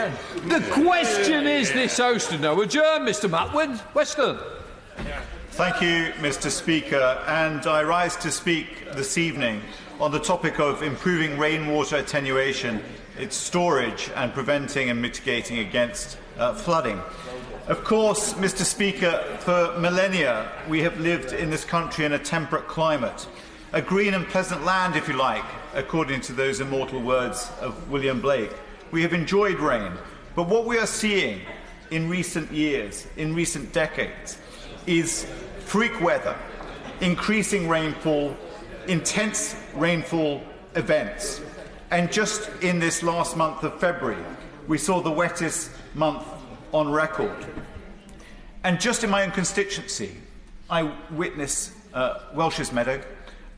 The question is this House to know. Adjourn, Mr. Matwin. Western. Thank you, Mr. Speaker. And I rise to speak this evening on the topic of improving rainwater attenuation, its storage and preventing and mitigating against flooding. Of course, Mr. Speaker, for millennia we have lived in this country in a temperate climate, a green and pleasant land, if you like, according to those immortal words of William Blake. We have enjoyed rain, but what we are seeing in recent years, in recent decades, is freak weather, increasing rainfall, intense rainfall events. And just in this last month of February, we saw the wettest month on record. And just in my own constituency, I witness Welsh's Meadow,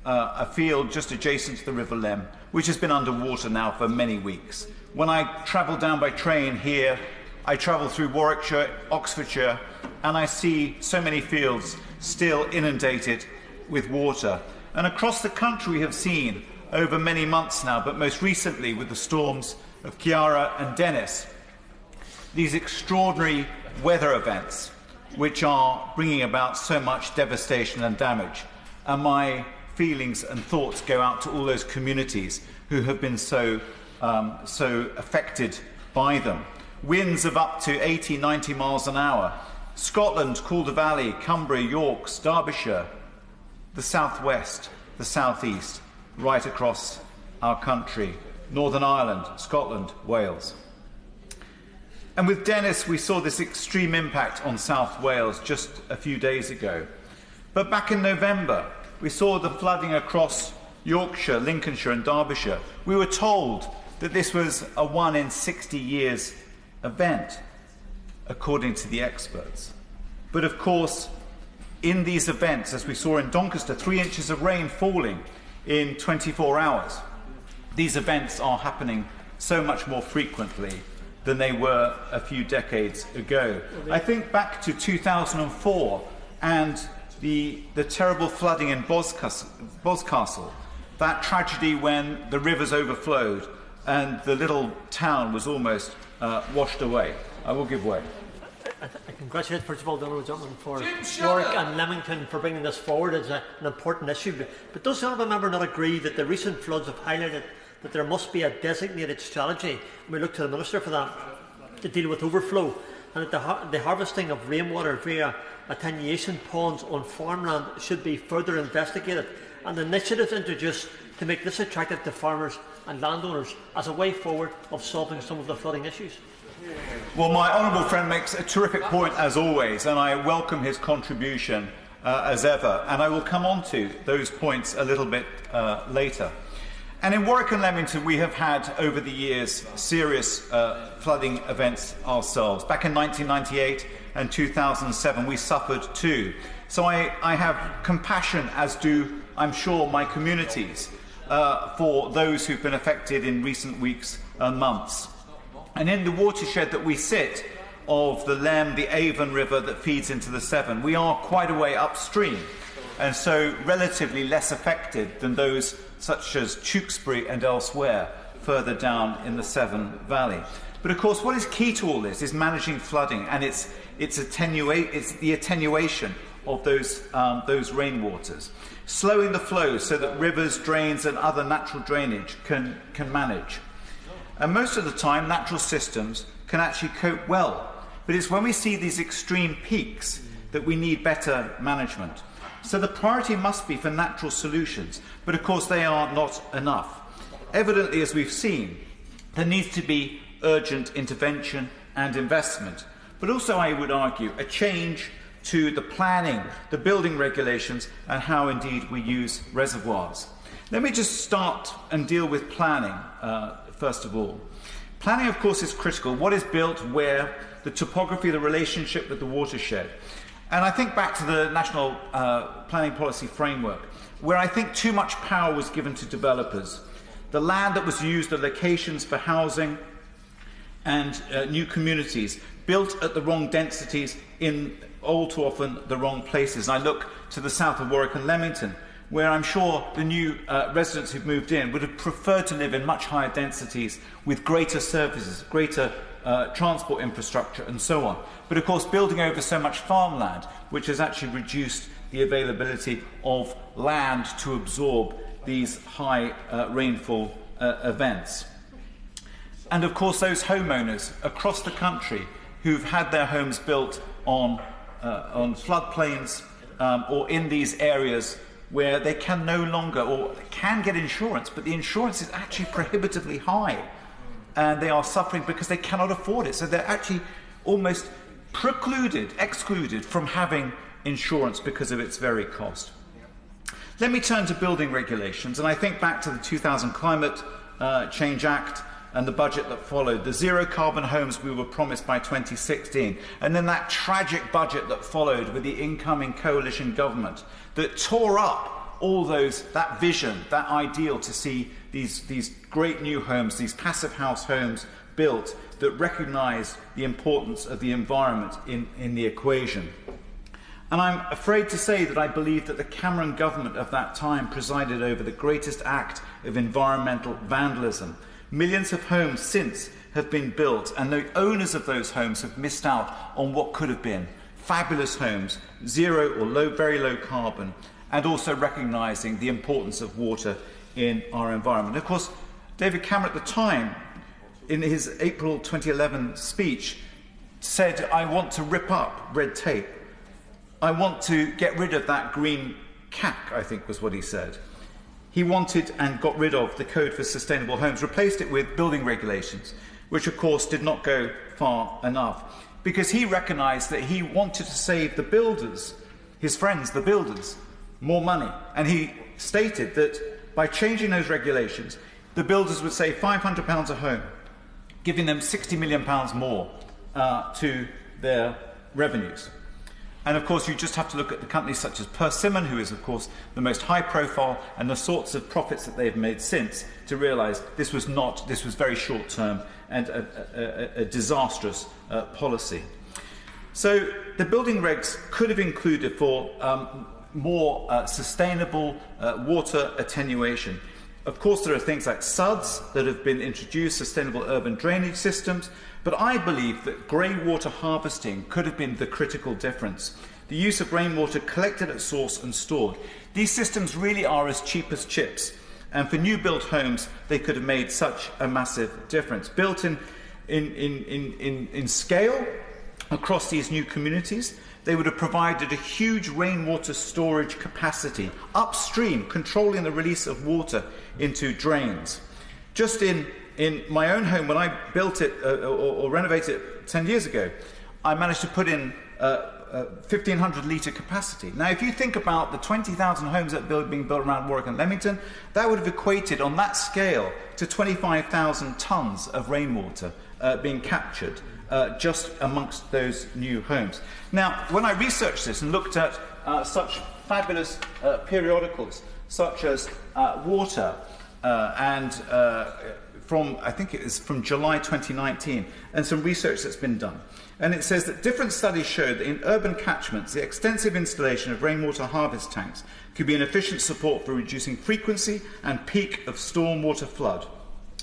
a field just adjacent to the River Lem, which has been underwater now for many weeks. When I travel down by train here, I travel through Warwickshire, Oxfordshire, and I see so many fields still inundated with water. And across the country we have seen over many months now, but most recently with the storms of Ciara and Dennis, these extraordinary weather events which are bringing about so much devastation and damage. And my feelings and thoughts go out to all those communities who have been so affected by them. Winds of up to 80, 90 miles an hour. Scotland, Calder Valley, Cumbria, York, Derbyshire, the southwest, the southeast, right across our country, Northern Ireland, Scotland, Wales. And with Dennis, we saw this extreme impact on South Wales just a few days ago. But back in November, we saw the flooding across Yorkshire, Lincolnshire and Derbyshire. We were told that this was a 1 in 60 years event, according to the experts. But of course, in these events, as we saw in Doncaster, 3 inches of rain falling in 24 hours, these events are happening so much more frequently than they were a few decades ago. I think back to 2004 and the terrible flooding in Boscastle, that tragedy when the rivers overflowed and the little town was almost washed away. I will give way. I congratulate, first of all, the honourable gentleman for Warwick and Leamington for bringing this forward as an important issue. But does the honourable member not agree that the recent floods have highlighted that there must be a designated strategy, and we look to the Minister for that, to deal with overflow, and that the harvesting of rainwater via attenuation ponds on farmland should be further investigated, and initiatives introduced to make this attractive to farmers and landowners as a way forward of solving some of the flooding issues? Well, my honourable friend makes a terrific point as always, and I welcome his contribution as ever, and I will come on to those points a little bit later. And in Warwick and Leamington, we have had over the years serious flooding events ourselves. Back in 1998 and 2007, we suffered too. So I have compassion, as do, I'm sure, my communities, for those who've been affected in recent weeks and months. And in the watershed that we sit of the Lem, the Avon River that feeds into the Severn, we are quite a way upstream, and so relatively less affected than those such as Tewkesbury and elsewhere further down in the Severn Valley. But of course, what is key to all this is managing flooding, and it's the attenuation of those rainwaters, slowing the flow so that rivers, drains and other natural drainage can manage. And most of the time, natural systems can actually cope well. But it's when we see these extreme peaks that we need better management. So the priority must be for natural solutions, but of course they are not enough. Evidently, as we've seen, there needs to be urgent intervention and investment, but also, I would argue, a change to the planning, the building regulations, and how indeed we use reservoirs. Let me just start and deal with planning, first of all. Planning, of course, is critical. What is built, where, the topography, the relationship with the watershed. And I think back to the National Planning Policy Framework, where I think too much power was given to developers. The land that was used, the locations for housing and new communities, built at the wrong densities in all too often the wrong places. And I look to the south of Warwick and Leamington, where I'm sure the new residents who've moved in would have preferred to live in much higher densities with greater services, greater transport infrastructure and so on. But of course building over so much farmland, which has actually reduced the availability of land to absorb these high rainfall events. And of course those homeowners across the country who've had their homes built on floodplains or in these areas where they can no longer, or can get insurance, but the insurance is actually prohibitively high, and they are suffering because they cannot afford it. So they're actually almost excluded from having insurance because of its very cost. Let me turn to building regulations, and I think back to the 2000 Climate Change Act and the budget that followed, the zero carbon homes we were promised by 2016, and then that tragic budget that followed with the incoming coalition government that tore up all that vision, that ideal to see these great new homes, these passive house homes built that recognise the importance of the environment in the equation. And I'm afraid to say that I believe that the Cameron government of that time presided over the greatest act of environmental vandalism. Millions of homes since have been built, and the owners of those homes have missed out on what could have been fabulous homes, zero or very low carbon, and also recognising the importance of water in our environment. Of course, David Cameron at the time, in his April 2011 speech, said, "I want to rip up red tape. I want to get rid of that green CAC," I think was what he said. He wanted and got rid of the Code for Sustainable Homes, replaced it with building regulations, which of course did not go far enough, because he recognised that he wanted to save the builders, his friends, the builders, more money. And he stated that by changing those regulations, the builders would save £500 a home, giving them £60 million more to their revenues. And of course, you just have to look at the companies such as Persimmon, who is of course the most high profile, and the sorts of profits that they've made since, to realise this was very short term and a disastrous policy. So the building regs could have included for more sustainable water attenuation. Of course, there are things like SUDs that have been introduced, sustainable urban drainage systems, but I believe that grey water harvesting could have been the critical difference. The use of rainwater collected at source and stored. These systems really are as cheap as chips, and for new built homes, they could have made such a massive difference. Built in scale across these new communities, they would have provided a huge rainwater storage capacity upstream, controlling the release of water into drains. Just in my own home, when I built it or renovated it 10 years ago, I managed to put in 1,500 litre capacity. Now, if you think about the 20,000 homes that are being built around Warwick and Leamington, that would have equated on that scale to 25,000 tonnes of rainwater being captured just amongst those new homes. Now, when I researched this and looked at such fabulous periodicals such as Water I think it is from July 2019, and some research that's been done. And it says that different studies show that in urban catchments, the extensive installation of rainwater harvest tanks could be an efficient support for reducing frequency and peak of stormwater flood.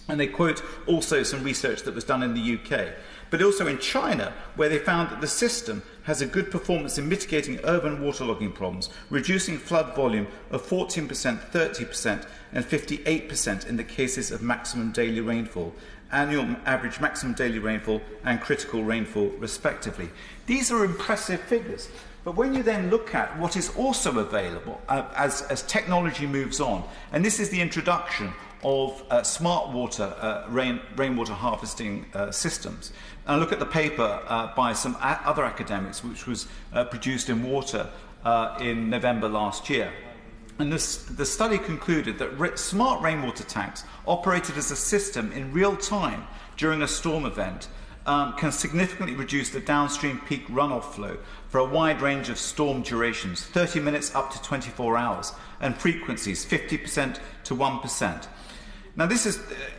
And they quote also some research that was done in the UK, but also in China, where they found that the system has a good performance in mitigating urban waterlogging problems, reducing flood volume of 14%, 30% and 58% in the cases of maximum daily rainfall, annual average maximum daily rainfall and critical rainfall respectively. These are impressive figures. But when you then look at what is also available as technology moves on, and this is the introduction of smart water rainwater harvesting systems. And look at the paper by some other academics, which was produced in Water in November last year. And the study concluded that smart rainwater tanks operated as a system in real time during a storm event can significantly reduce the downstream peak runoff flow for a wide range of storm durations, 30 minutes up to 24 hours, and frequencies 50% to 1%. Now,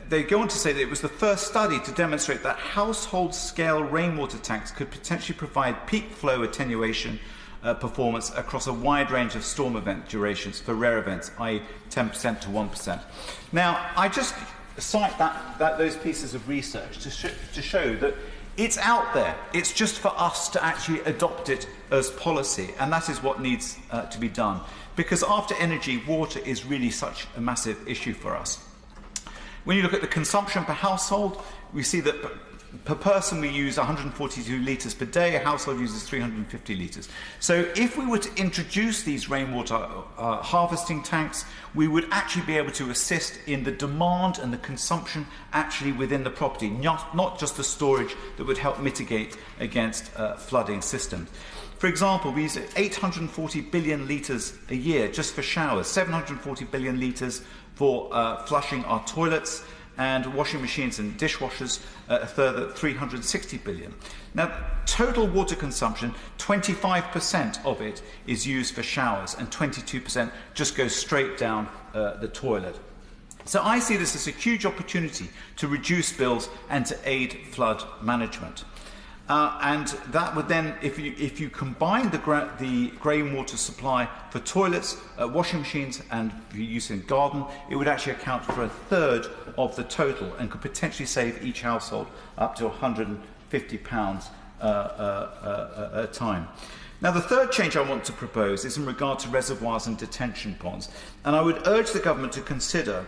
they go on to say that it was the first study to demonstrate that household-scale rainwater tanks could potentially provide peak flow attenuation performance across a wide range of storm event durations for rare events, i.e. 10% to 1%. Now, I just cite those pieces of research to show that It's out there. It's just for us to actually adopt it as policy, and that is what needs to be done. Because after energy, water is really such a massive issue for us. When you look at the consumption per household, we see that per person we use 142 litres per day, a household uses 350 litres. So if we were to introduce these rainwater harvesting tanks, we would actually be able to assist in the demand and the consumption actually within the property, not just the storage that would help mitigate against flooding systems. For example, we use 840 billion litres a year just for showers, 740 billion litres for flushing our toilets, and washing machines and dishwashers, a further 360 billion. Now, total water consumption, 25% of it is used for showers, and 22% just goes straight down the toilet. So I see this as a huge opportunity to reduce bills and to aid flood management. And that would then, if you combine the grey-water supply for toilets, washing machines, and use in garden, it would actually account for a third of the total and could potentially save each household up to £150 a time. Now, the third change I want to propose is in regard to reservoirs and detention ponds, and I would urge the government to consider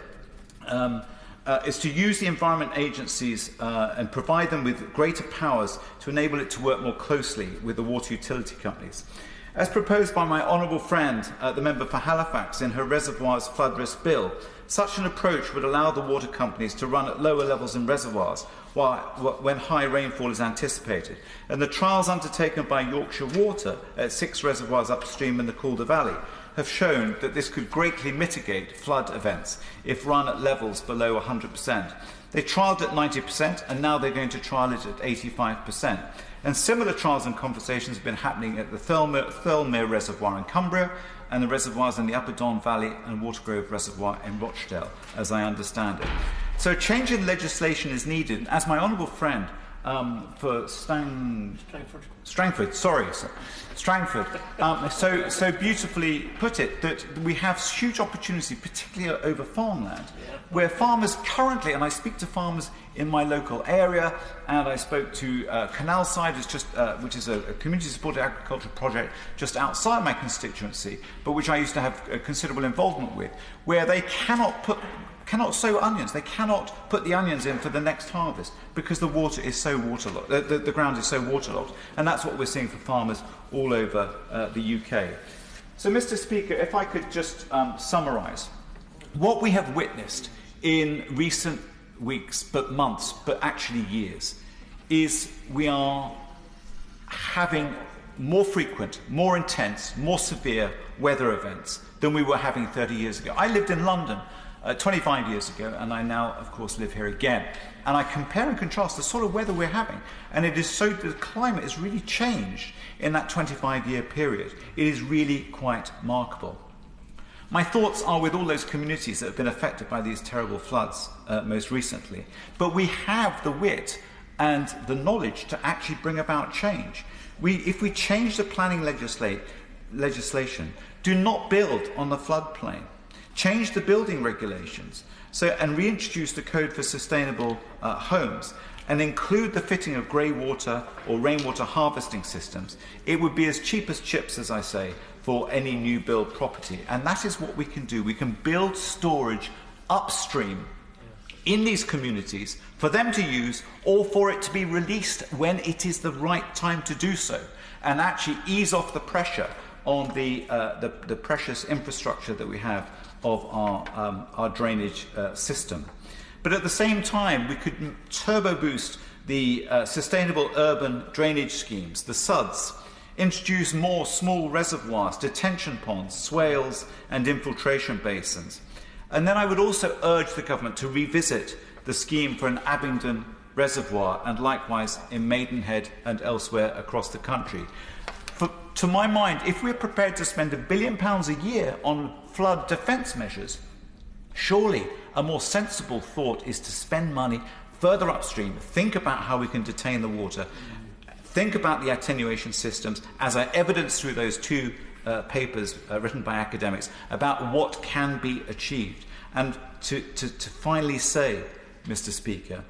is to use the environment agencies and provide them with greater powers to enable it to work more closely with the water utility companies. As proposed by my honourable friend, the member for Halifax, in her Reservoirs Flood Risk Bill, such an approach would allow the water companies to run at lower levels in reservoirs when high rainfall is anticipated. And the trials undertaken by Yorkshire Water at 6 reservoirs upstream in the Calder Valley have shown that this could greatly mitigate flood events if run at levels below 100%. They trialled at 90%, and now they're going to trial it at 85%. And similar trials and conversations have been happening at the Thirlmere Reservoir in Cumbria and the reservoirs in the Upper Don Valley and Watergrove Reservoir in Rochdale, as I understand it. So a change in legislation is needed. As my honourable friend for Strangford, so beautifully put it, that we have huge opportunity, particularly over farmland, where farmers currently, and I speak to farmers in my local area, and I spoke to Canalside, which is a community-supported agricultural project just outside my constituency, but which I used to have considerable involvement with, where they cannot sow onions. They cannot put the onions in for the next harvest because the water is so waterlogged. The ground is so waterlogged, and that's what we're seeing for farmers all over the UK. So, Mr. Speaker, if I could just summarise what we have witnessed in recent weeks, but months, but actually years, is we are having more frequent, more intense, more severe weather events than we were having 30 years ago. I lived in London 25 years ago, and I now, of course, live here again. And I compare and contrast the sort of weather we're having, and it is so the climate has really changed in that 25-year period. It is really quite remarkable. My thoughts are with all those communities that have been affected by these terrible floods most recently. But we have the wit and the knowledge to actually bring about change. If we change the planning legislation, do not build on the floodplain. Change the building regulations and reintroduce the code for sustainable homes and include the fitting of grey water or rainwater harvesting systems. It would be as cheap as chips, as I say, for any new build property. And that is what we can do. We can build storage upstream in these communities for them to use, or for it to be released when it is the right time to do so, and actually ease off the pressure on the precious infrastructure that we have of our drainage system. But at the same time, we could turbo boost the sustainable urban drainage schemes, the SUDs, introduce more small reservoirs, detention ponds, swales and infiltration basins. And then I would also urge the government to revisit the scheme for an Abingdon reservoir, and likewise in Maidenhead and elsewhere across the country. To my mind, if we're prepared to spend £1 billion a year on flood defence measures, surely a more sensible thought is to spend money further upstream, think about how we can detain the water, think about the attenuation systems, as I evidenced through those two papers written by academics, about what can be achieved. And to finally say, Mr. Speaker,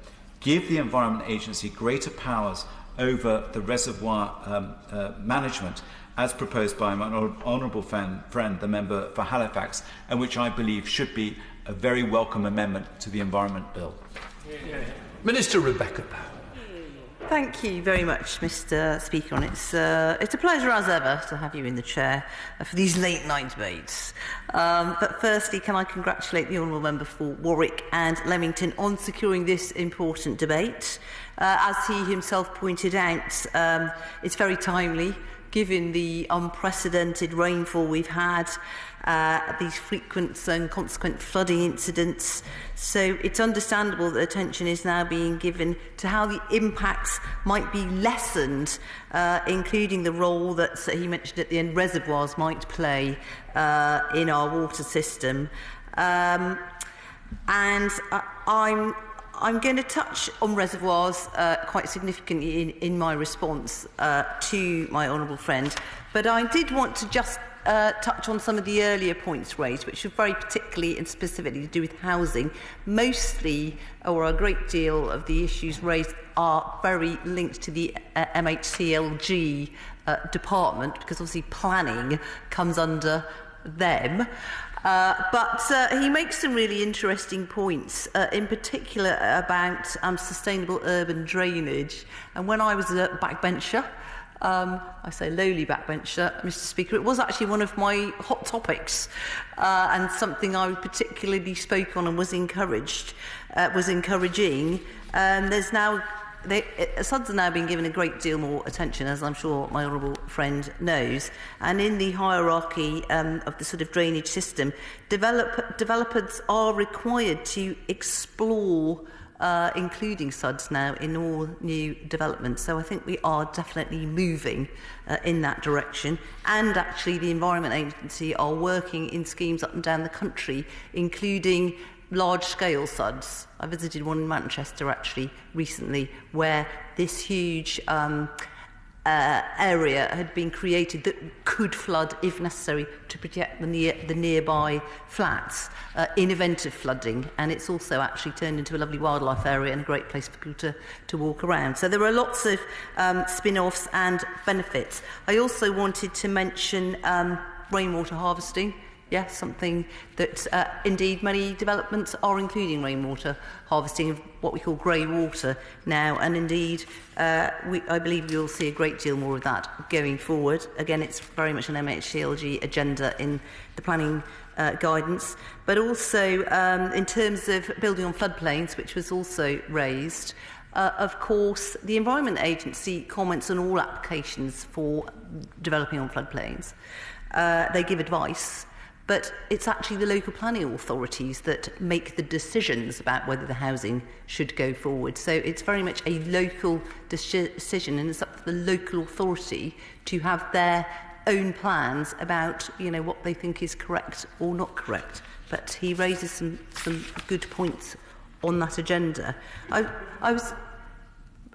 give the Environment Agency greater powers over the reservoir management, as proposed by my honourable friend, the member for Halifax, and which I believe should be a very welcome amendment to the Environment Bill. Minister Rebecca Power. Thank you very much, Mr. Speaker. And it's a pleasure as ever to have you in the chair for these late night debates. But firstly, can I congratulate the honourable member for Warwick and Leamington on securing this important debate. As he himself pointed out, it's very timely, given the unprecedented rainfall we've had, these frequent and consequent flooding incidents. So it's understandable that attention is now being given to how the impacts might be lessened, including the role that he mentioned at the end reservoirs might play in our water system. And I'm going to touch on reservoirs quite significantly in my response to my honourable friend, but I did want to just touch on some of the earlier points raised, which are very particularly and specifically to do with housing. Mostly, or a great deal of the issues raised are very linked to the MHCLG department, because obviously planning comes under them. But he makes some really interesting points, in particular about sustainable urban drainage. And when I was a backbencher, I say lowly backbencher, Mr. Speaker, it was actually one of my hot topics and something I particularly spoke on and was encouraging. There's now SUDs are now being given a great deal more attention, as I'm sure my honourable friend knows. And in the hierarchy of the sort of drainage system, developers are required to explore including SUDs now in all new developments. So I think we are definitely moving in that direction. And actually the Environment Agency are working in schemes up and down the country, including large-scale SUDs. I visited one in Manchester actually recently, where this huge area had been created that could flood if necessary to protect the nearby flats in event of flooding. And it's also actually turned into a lovely wildlife area and a great place for people to walk around. So there are lots of spin-offs and benefits. I also wanted to mention rainwater harvesting. Yes, something that indeed many developments are including rainwater harvesting of what we call grey water now, and indeed I believe we will see a great deal more of that going forward. Again, it's very much an MHCLG agenda in the planning guidance, but also in terms of building on floodplains, which was also raised. Of course, the Environment Agency comments on all applications for developing on floodplains. They give advice. But it's actually the local planning authorities that make the decisions about whether the housing should go forward. So it's very much a local decision, and it's up to the local authority to have their own plans about, you know, what they think is correct or not correct. But he raises some good points on that agenda. I was...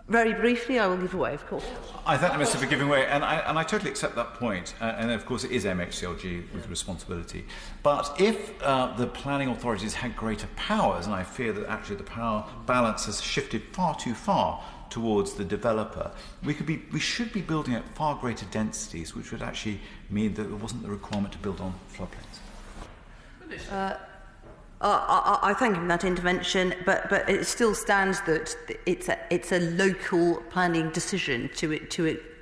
Very briefly, I will give away, of course. I thank the Minister for giving way, and I totally accept that point. And of course, it is MHCLG with responsibility. But if the planning authorities had greater powers, and I fear that actually the power balance has shifted far too far towards the developer, we should be building at far greater densities, which would actually mean that there wasn't the requirement to build on floodplains. I thank him for that intervention, but it still stands that it's a local planning decision to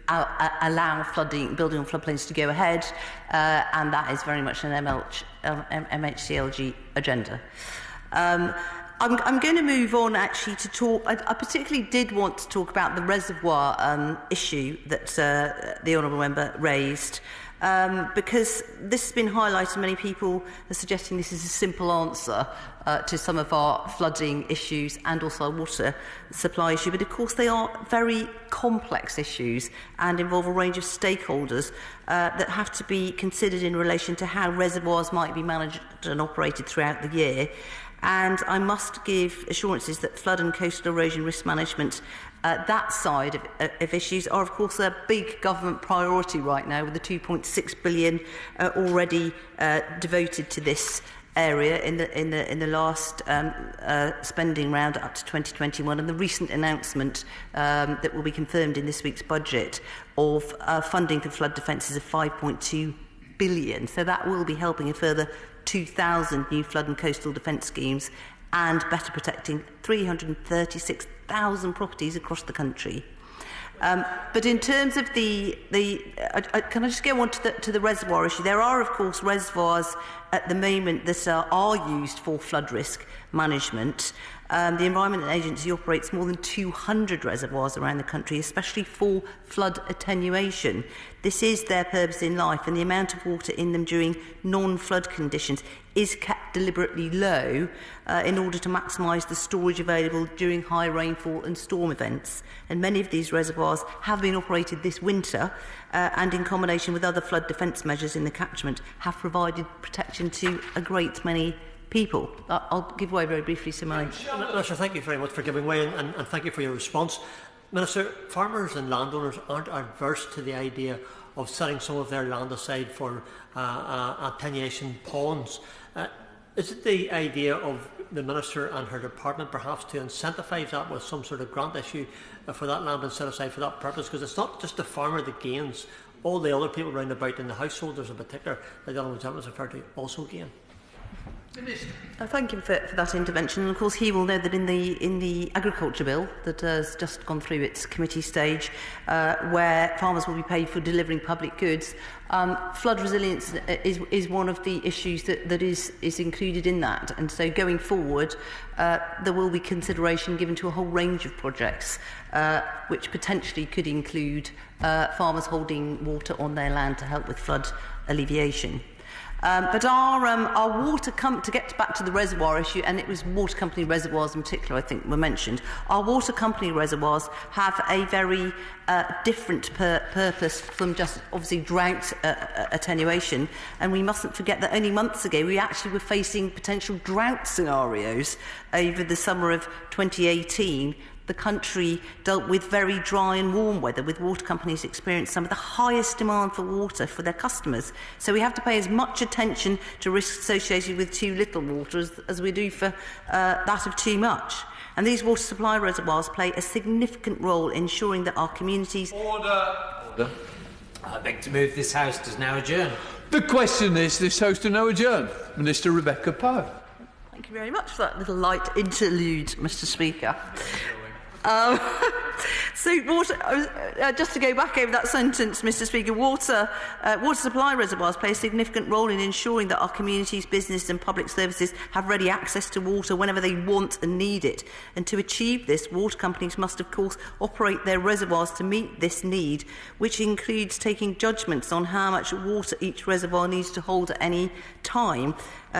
allow building on floodplains to go ahead, and that is very much an MHCLG agenda. I'm going to move on actually to talk. I particularly did want to talk about the reservoir issue that the honourable member raised. Because this has been highlighted, many people are suggesting this is a simple answer to some of our flooding issues and also our water supply issue. But of course they are very complex issues and involve a range of stakeholders that have to be considered in relation to how reservoirs might be managed and operated throughout the year. And I must give assurances that flood and coastal erosion risk management, that side of issues, are of course a big government priority right now, with the 2.6 billion already devoted to this area in the last spending round up to 2021, and the recent announcement that will be confirmed in this week's budget of funding for flood defences of 5.2 billion. So that will be helping a further 2,000 new flood and coastal defence schemes and better protecting 336,000 properties across the country. But in terms of can I just go on to the reservoir issue? There are, of course, reservoirs at the moment that are used for flood risk management. The Environment Agency operates more than 200 reservoirs around the country, especially for flood attenuation. This is their purpose in life, and the amount of water in them during non-flood conditions is kept deliberately low in order to maximise the storage available during high rainfall and storm events. And many of these reservoirs have been operated this winter and, in combination with other flood defence measures in the catchment, have provided protection to a great many people. I'll give way very briefly to my... Minister, thank you very much for giving way, and thank you for your response. Minister, farmers and landowners aren't adverse to the idea of setting some of their land aside for attenuation ponds. Is it the idea of the Minister and her department perhaps to incentivise that with some sort of grant issue for that land and set aside for that purpose? Because it's not just the farmer that gains, all the other people round about in the householders in particular, that the other gentleman referred to, also gain. Thank him for that intervention. And of course, he will know that in the agriculture bill that has just gone through its committee stage, where farmers will be paid for delivering public goods, flood resilience is one of the issues that is included in that. And so, going forward, there will be consideration given to a whole range of projects, which potentially could include farmers holding water on their land to help with flood alleviation. But our water to get back to the reservoir issue, and it was water company reservoirs in particular, I think, were mentioned. Our water company reservoirs have a very different purpose from just obviously drought attenuation, and we mustn't forget that only months ago we actually were facing potential drought scenarios over the summer of 2018. The country dealt with very dry and warm weather, with water companies experiencing some of the highest demand for water for their customers. So we have to pay as much attention to risks associated with too little water as we do for that of too much. And these water supply reservoirs play a significant role in ensuring that our communities... Order. I beg to move this House does now adjourn. The question is, this House to now adjourn. Minister Rebecca Poe. Thank you very much for that little light interlude, Mr. Speaker. Just to go back over that sentence, Mr. Speaker, water supply reservoirs play a significant role in ensuring that our communities, business and public services have ready access to water whenever they want and need it. And to achieve this, water companies must, of course, operate their reservoirs to meet this need, which includes taking judgments on how much water each reservoir needs to hold at any time.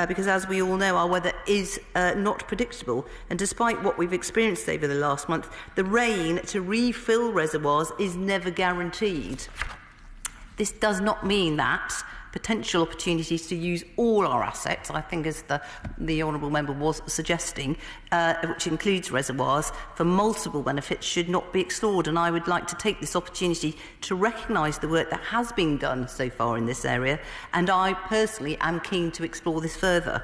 Because, as we all know, our weather is not predictable. And despite what we've experienced over the last month, the rain to refill reservoirs is never guaranteed. This does not mean that potential opportunities to use all our assets, I think as the Honourable Member was suggesting, which includes reservoirs, for multiple benefits should not be explored. And I would like to take this opportunity to recognise the work that has been done so far in this area, and I personally am keen to explore this further.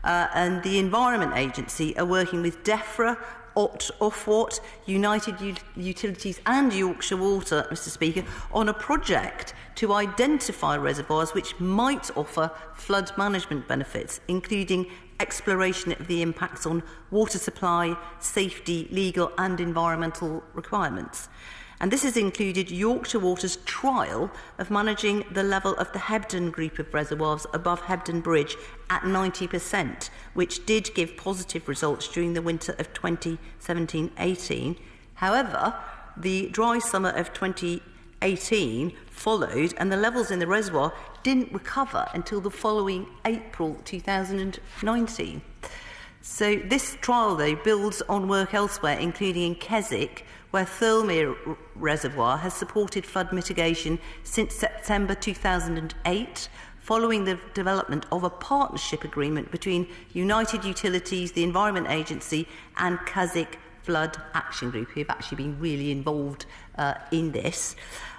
And the Environment Agency are working with DEFRA, Ofwat, United Utilities and Yorkshire Water, Mr. Speaker, on a project to identify reservoirs which might offer flood management benefits, including exploration of the impacts on water supply, safety, legal and environmental requirements. And this has included Yorkshire Water's trial of managing the level of the Hebden group of reservoirs above Hebden Bridge at 90%, which did give positive results during the winter of 2017-18. However, the dry summer of 2018 followed, and the levels in the reservoir didn't recover until the following April 2019. So this trial, though, builds on work elsewhere, including in Keswick, where Thirlmere Reservoir has supported flood mitigation since September 2008, following the development of a partnership agreement between United Utilities, the Environment Agency and Keswick Flood Action Group, who have actually been really involved in this.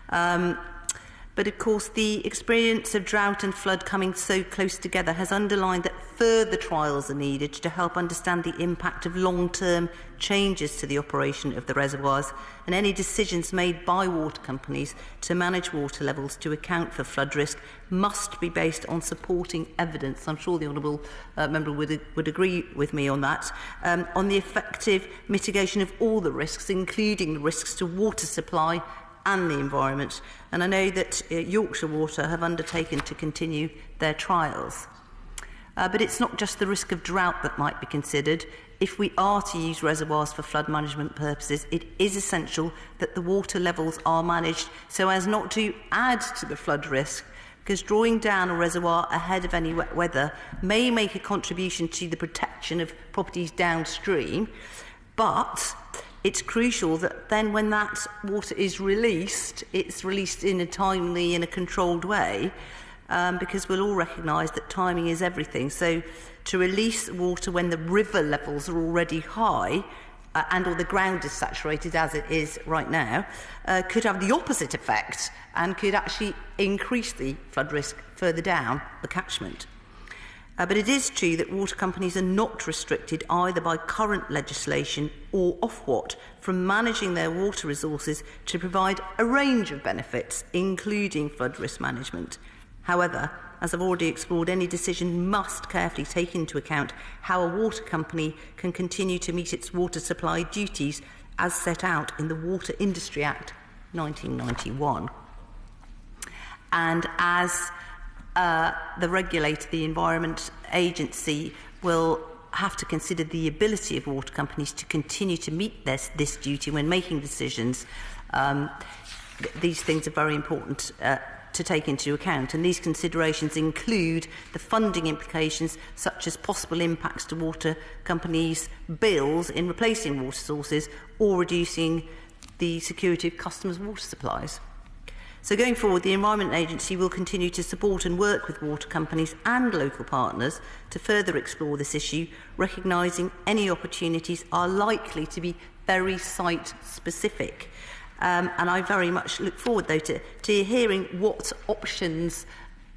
But But of course, the experience of drought and flood coming so close together has underlined that further trials are needed to help understand the impact of long-term changes to the operation of the reservoirs, and any decisions made by water companies to manage water levels to account for flood risk must be based on supporting evidence. I'm sure the Honourable Member would agree with me on that, on the effective mitigation of all the risks, including the risks to water supply and the environment. And I know that Yorkshire Water have undertaken to continue their trials. But it's not just the risk of drought that might be considered. If we are to use reservoirs for flood management purposes, it is essential that the water levels are managed so as not to add to the flood risk, because drawing down a reservoir ahead of any wet weather may make a contribution to the protection of properties downstream, but it's crucial that then when that water is released, it's released in a timely and a controlled way, because we'll all recognise that timing is everything. So to release water when the river levels are already high and or the ground is saturated as it is right now could have the opposite effect and could actually increase the flood risk further down the catchment. But it is true that water companies are not restricted either by current legislation or Ofwat from managing their water resources to provide a range of benefits, including flood risk management. However, as I've already explored, any decision must carefully take into account how a water company can continue to meet its water supply duties as set out in the Water Industry Act 1991. And as the regulator, the Environment Agency, will have to consider the ability of water companies to continue to meet this duty when making decisions. These things are very important to take into account, and these considerations include the funding implications, such as possible impacts to water companies' bills in replacing water sources or reducing the security of customers' water supplies. So going forward, the Environment Agency will continue to support and work with water companies and local partners to further explore this issue, recognising any opportunities are likely to be very site-specific. And I very much look forward, though, to hearing what options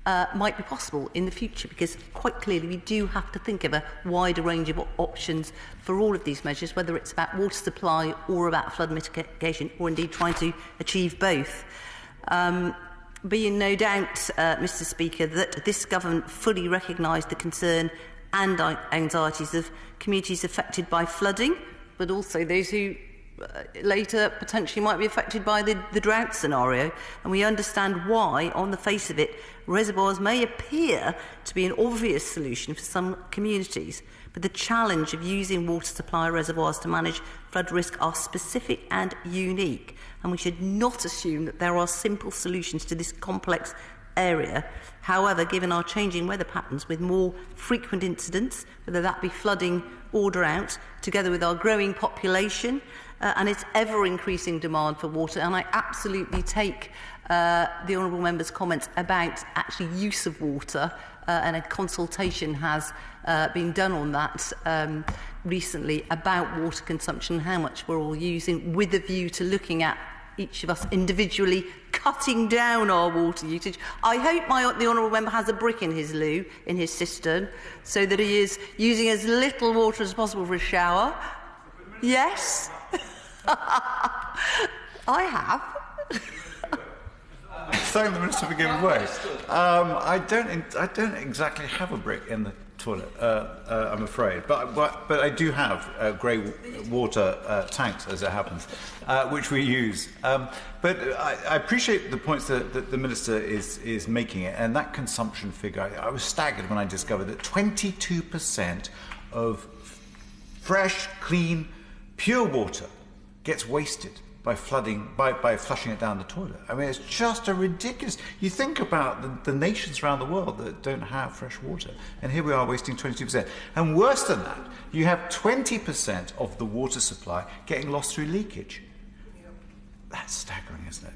might be possible in the future, because quite clearly we do have to think of a wider range of options for all of these measures, whether it's about water supply or about flood mitigation, or indeed trying to achieve both. Be in no doubt, Mr Speaker, that this government fully recognised the concern and anxieties of communities affected by flooding, but also those who later potentially might be affected by the drought scenario, and we understand why, on the face of it, reservoirs may appear to be an obvious solution for some communities, but the challenge of using water supply reservoirs to manage flood risk are specific and unique, and we should not assume that there are simple solutions to this complex area. However, given our changing weather patterns with more frequent incidents, whether that be flooding or drought, together with our growing population and its ever-increasing demand for water, and I absolutely take the Honourable Member's comments about actually use of water, and a consultation has been done on that recently about water consumption, how much we're all using, with a view to looking at each of us individually cutting down our water usage. I hope the Honourable Member has a brick in his loo, in his cistern, so that he is using as little water as possible for a shower. Yes? I have. Thank the Minister for giving way. I don't exactly have a brick in the toilet, I'm afraid, but I do have grey water tanks, as it happens, which we use. But I appreciate the points that the Minister is making, and that consumption figure. I was staggered when I discovered that 22% of fresh, clean, pure water gets wasted by flooding, by flushing it down the toilet. I mean, it's just a ridiculous. You think about the nations around the world that don't have fresh water, and here we are wasting 22%. And worse than that, you have 20% of the water supply getting lost through leakage. That's staggering, isn't it?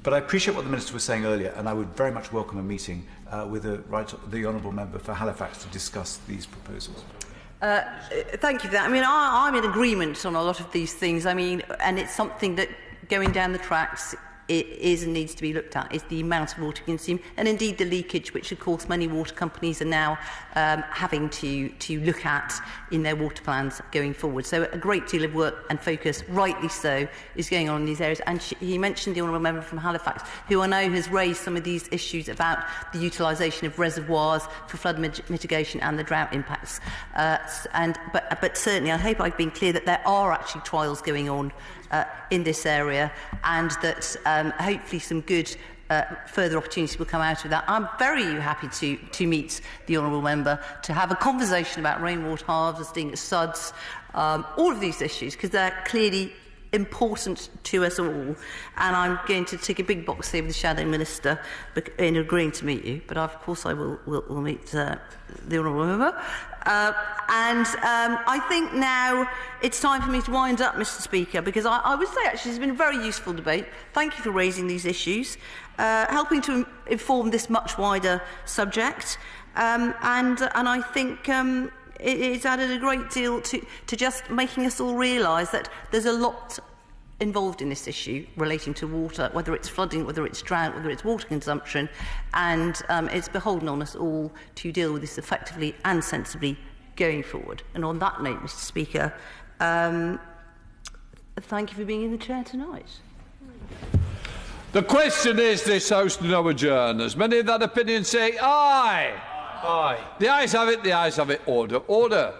But I appreciate what the Minister was saying earlier, and I would very much welcome a meeting with the Honourable Member for Halifax to discuss these proposals. Thank you for that. I mean, I'm in agreement on a lot of these things. I mean, and it's something that, going down the tracks, it is and needs to be looked at is the amount of water consumed, and indeed the leakage, which of course many water companies are now having to look at in their water plans going forward. So a great deal of work and focus, rightly so, is going on in these areas. And he mentioned the honourable member from Halifax, who I know has raised some of these issues about the utilisation of reservoirs for flood mitigation and the drought impacts. But certainly I hope I've been clear that there are actually trials going on in this area, and that hopefully some good further opportunities will come out of that. I'm very happy to meet the honourable member, to have a conversation about rainwater harvesting, SUDs, all of these issues, because they're clearly important to us all. And I'm going to tick a big box here with the Shadow Minister in agreeing to meet you, but of course I will meet the honourable member. I think now it's time for me to wind up, Mr. Speaker, because I would say actually it's been a very useful debate. Thank you for raising these issues, helping to inform this much wider subject, and I think it's added a great deal to just making us all realise that there's a lot involved in this issue relating to water, whether it's flooding, whether it's drought, whether it's water consumption, and it's beholden on us all to deal with this effectively and sensibly going forward. And on that note, Mr. Speaker, thank you for being in the chair tonight. The question is this House to now adjourn. As many of that opinion say aye. Aye. The ayes have it, the ayes have it. Order, order.